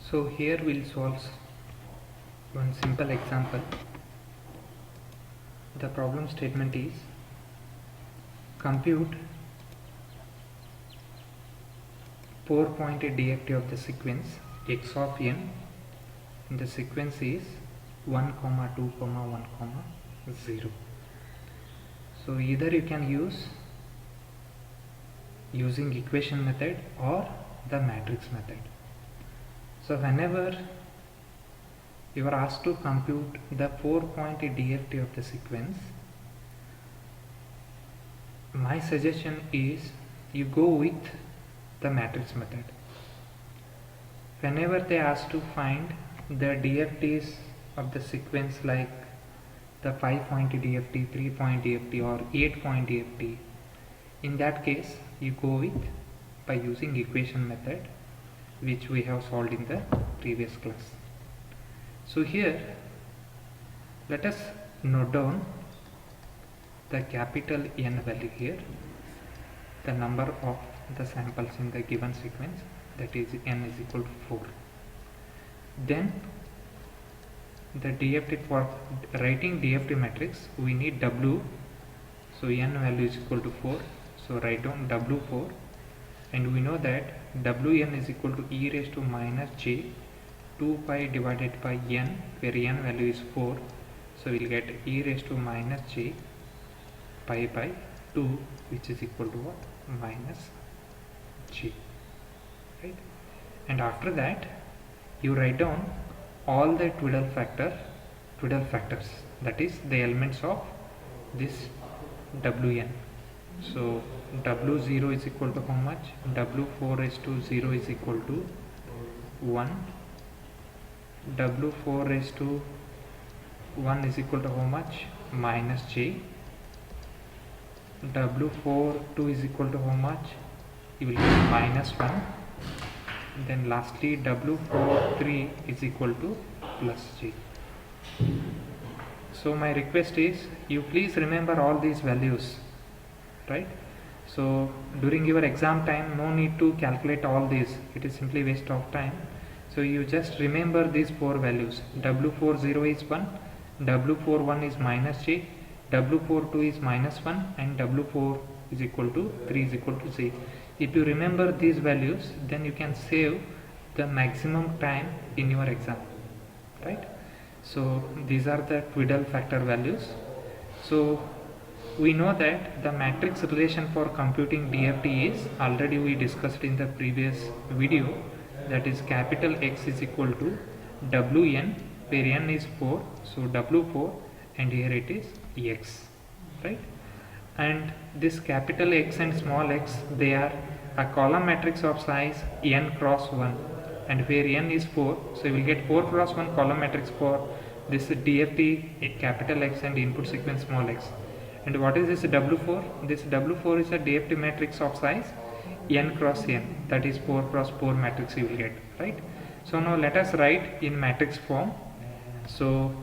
So here we'll solve one simple example. The problem statement is compute 4-point DFT of the sequence x of n, and the sequence is 1, 2, 1, 0. So either you can use using equation method or the matrix method. So whenever you are asked to compute the 4-point DFT of the sequence, my suggestion is you go with the matrix method. Whenever they ask to find the DFTs of the sequence like the 5-point DFT, 3-point DFT or 8-point DFT, in that case you go with by using equation method, which we have solved in the previous class. So here let us note down the capital N value here, the number of the samples in the given sequence, that is n is equal to 4. Then the DFT, for writing DFT matrix we need W, so n value is equal to 4, so write down W4, and we know that Wn is equal to e raised to minus j 2 pi divided by n, where n value is 4, so we'll get e raised to minus j pi by 2, which is equal to what? Minus j, right? And after that you write down all the twiddle factors, that is the elements of this Wn. So W0 is equal to how much? W4 raised to 0 is equal to 1. W4 raised to 1 is equal to how much? Minus j. W4 2 is equal to how much? You will get minus 1. Then lastly W4 3 is equal to plus j. So my request is you please remember all these values, right? So during your exam time no need to calculate all these, it is simply waste of time. So you just remember these 4 values. W40 is 1, W41 is minus j, W42 is minus 1, and W4 is equal to 3 is equal to j. If you remember these values, then you can save the maximum time in your exam, right? So these are the twiddle factor values. So we know that the matrix relation for computing DFT is already we discussed in the previous video, that is capital X is equal to Wn, where n is 4, so W4, and here it is X, right? And this capital X and small x, they are a column matrix of size n cross 1, and where n is 4, so you will get 4 cross 1 column matrix for this DFT capital X and input sequence small x. And what is this W4? This W4 is a DFT matrix of size n cross n, that is 4 cross 4 matrix you will get, right? So now let us write in matrix form. So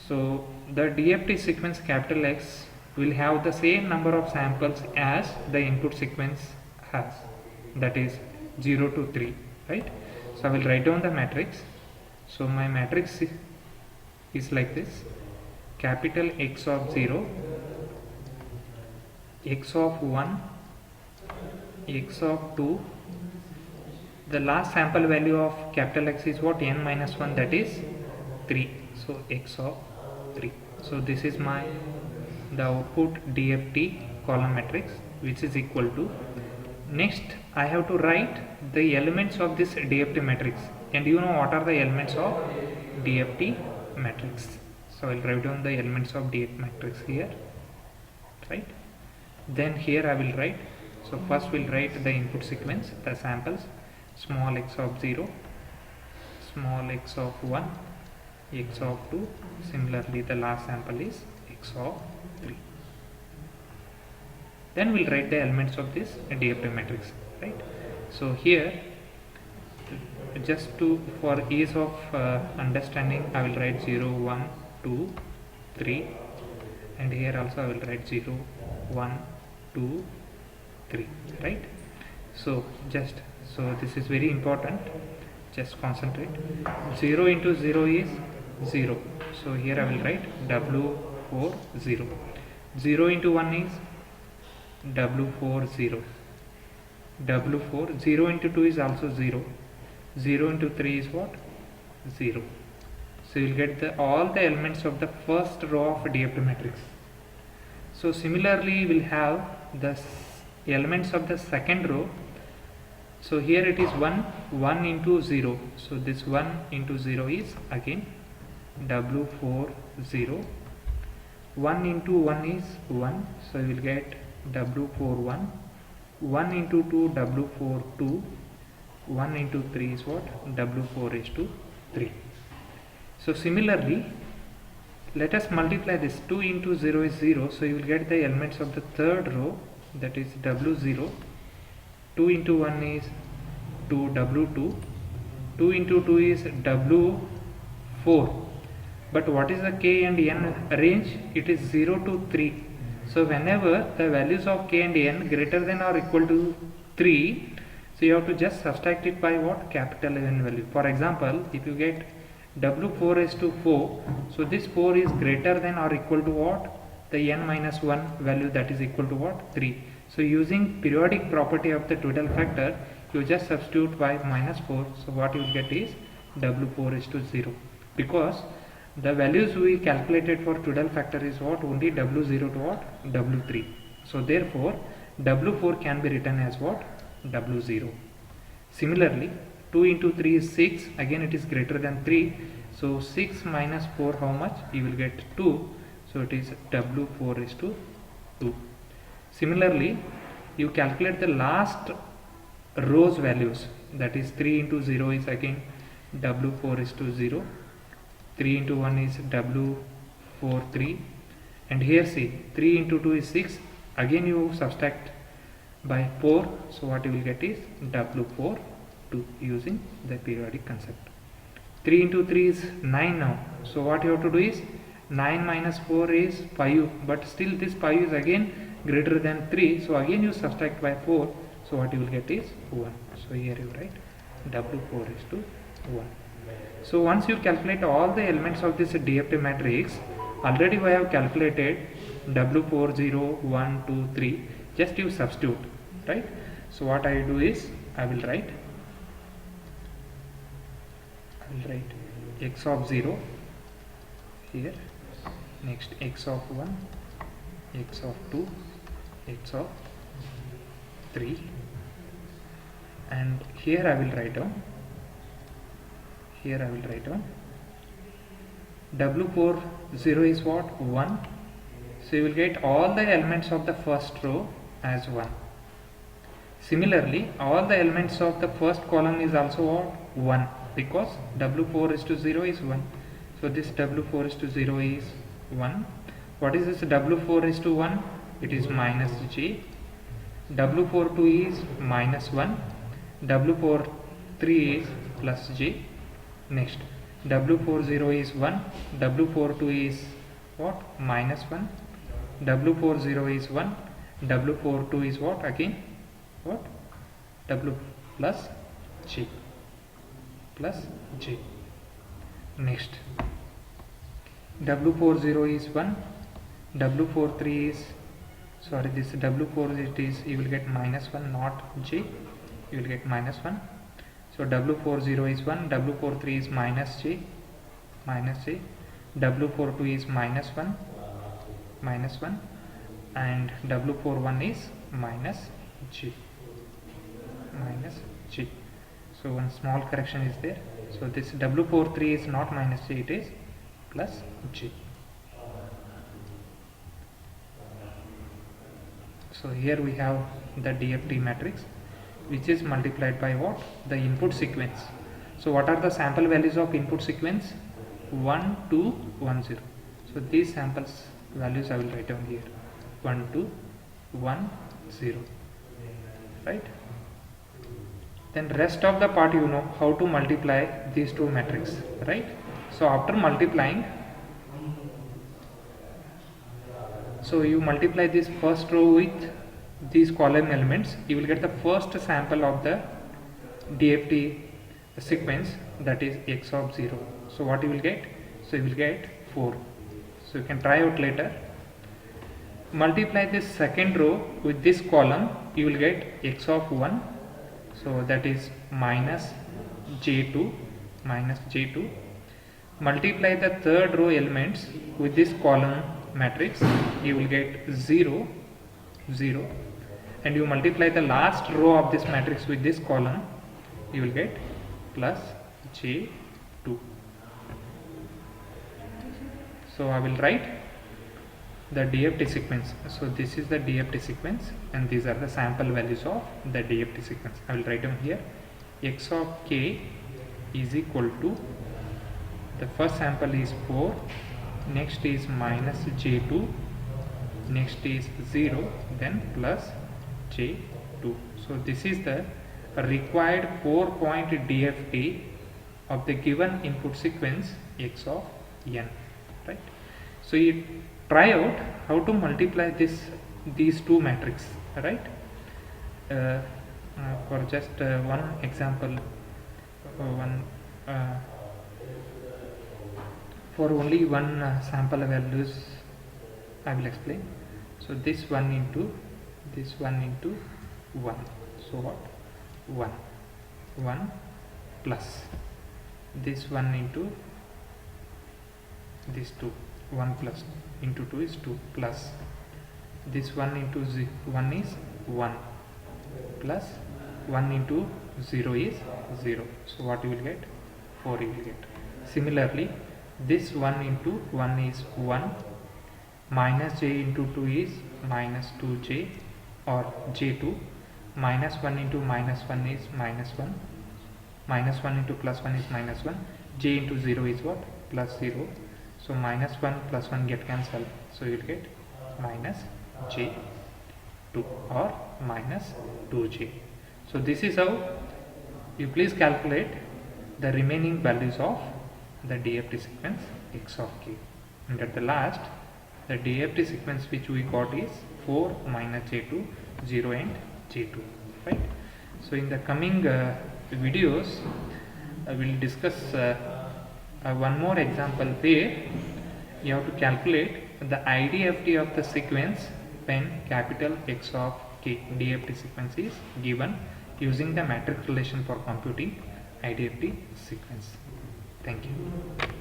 the DFT sequence capital X will have the same number of samples as the input sequence has, that is 0 to 3, right? So I will write down the matrix. So my matrix is like this: capital X of 0, X of 1, X of 2, the last sample value of capital X is what? N minus 1, that is 3, so X of 3. So this is the output DFT column matrix, which is equal to, next I have to write the elements of this DFT matrix, and you know what are the elements of DFT matrix. So I will write down the elements of DFT matrix here, right? Then here I will write, so first we'll write the input sequence, the samples, small x of 0, small x of 1, x of 2, similarly the last sample is x of 3. Then we'll write the elements of this DFT matrix, right? So here, just for ease of understanding, I will write 0, 1, 2, 3, and here also I will write 0, 1, 2, 3, right? So this is very important. just concentrate. 0 into 0 is 0, so here I will write W4 0. 0 into 1 is W4 0. W4 0 into 2 is also 0. 0 into 3 is what? 0. So you will get all the elements of the first row of DFT matrix. So similarly we will have the elements of the second row. So here it is 1 into 0. So this 1 into 0 is again W4 0. 1 into 1 is 1. So you will get W4 1. 1 into 2 W4 2. 1 into 3 is what? W4 is to 3. So similarly, let us multiply this. 2 into 0 is 0. So you will get the elements of the third row, that is W0. 2 into 1 is 2 W2. 2 into 2 is W4. But what is the K and N range? It is 0 to 3. So whenever the values of K and N greater than or equal to 3, so you have to just subtract it by what? Capital N value. For example, if you get W4 is to 4, so this 4 is greater than or equal to what? The N minus 1 value, that is equal to what? 3. So using periodic property of the total factor, you just substitute by minus 4. So what you will get is W4 is to 0. Because the values we calculated for total factor is what? Only W0 to what? W3. So therefore, W4 can be written as what? W0. Similarly, 2 into 3 is 6. Again it is greater than 3. So 6 minus 4, how much? You will get 2. So it is W4 is to 2. Similarly, you calculate the last rows values, that is 3 into 0 is again W4 is to 0. 3 into 1 is W4 3. And here see, 3 into 2 is 6. Again you subtract by 4. So what you will get is W4 2 using the periodic concept. 3 into 3 is 9 now. So what you have to do is 9 minus 4 is 5. But still this 5 is again greater than 3. So again you subtract by 4. So what you will get is 1. So here you write W4 is to 1. So once you calculate all the elements of this DFT matrix, already we have calculated W4 0, 1, 2, 3. Just you substitute, right? So what I do is I will write x of 0 here, next x of 1, x of 2, x of 3, and here I will write down W4 0 is what? 1. So you will get all the elements of the first row as 1. Similarly, all the elements of the first column is also what? 1, because W4 is to 0 is 1. So this W4 is to 0 is 1. What is this W4 is to 1? It is minus j. W4 2 is minus 1. W4 3 is plus j. Next, W4 0 is 1. W4 2 is what? Minus 1. W4 0 is 1. W4 2 is what? Again what? W plus j. Next, W4 0 is 1. W4 3 is, sorry, this W4 it is, you will get minus 1, not j. You will get minus 1. So W4 0 is 1. W4 3 is minus j. W4 2 is minus 1, and W4 1 is minus j. So one small correction is there. So this W4 3 is not minus j, it is plus j. So here we have the DFT matrix, which is multiplied by what? The input sequence. So what are the sample values of input sequence? 1, 2, 1, 0. So these samples values I will write down here. 1, 2, 1, 0. Right? Then rest of the part you know how to multiply these two matrices, right? So after multiplying, so you multiply this first row with these column elements, you will get the first sample of the DFT sequence, that is x of 0. So what you will get? So you will get 4. So you can try out later. Multiply this second row with this column, you will get x of 1. So that is minus j2, minus j2. Multiply the third row elements with this column matrix, you will get 0, 0. And you multiply the last row of this matrix with this column, you will get plus j2. So I will write the DFT sequence. So this is the DFT sequence and these are the sample values of the DFT sequence. I will write them here. X of k is equal to, the first sample is 4, next is minus j2, next is 0, then plus j2. So this is the required 4-point DFT of the given input sequence x of n, right? So you try out how to multiply these two matrices, right? For just one example, for only one sample values I will explain. So this 1 into this 1 into 1, so what? 1 plus this 1 into this 2, 1 plus into 2 is 2, plus this 1 into 1 is 1, plus 1 into 0 is 0. So what you will get? 4 you will get. Similarly, this 1 into 1 is 1, minus j into 2 is minus 2j or j2, minus 1 into minus 1 is minus 1, minus 1 into plus 1 is minus 1, j into 0 is what? Plus 0. So minus 1 plus 1 get cancelled, so you will get minus j2 or minus 2j. So this is how you please calculate the remaining values of the DFT sequence x of k. And at the last, the DFT sequence which we got is 4 minus j2, 0 and j2, right? So in the coming videos, I will discuss one more example where you have to calculate the IDFT of the sequence when capital X of k DFT sequence is given using the matrix relation for computing IDFT sequence. Thank you.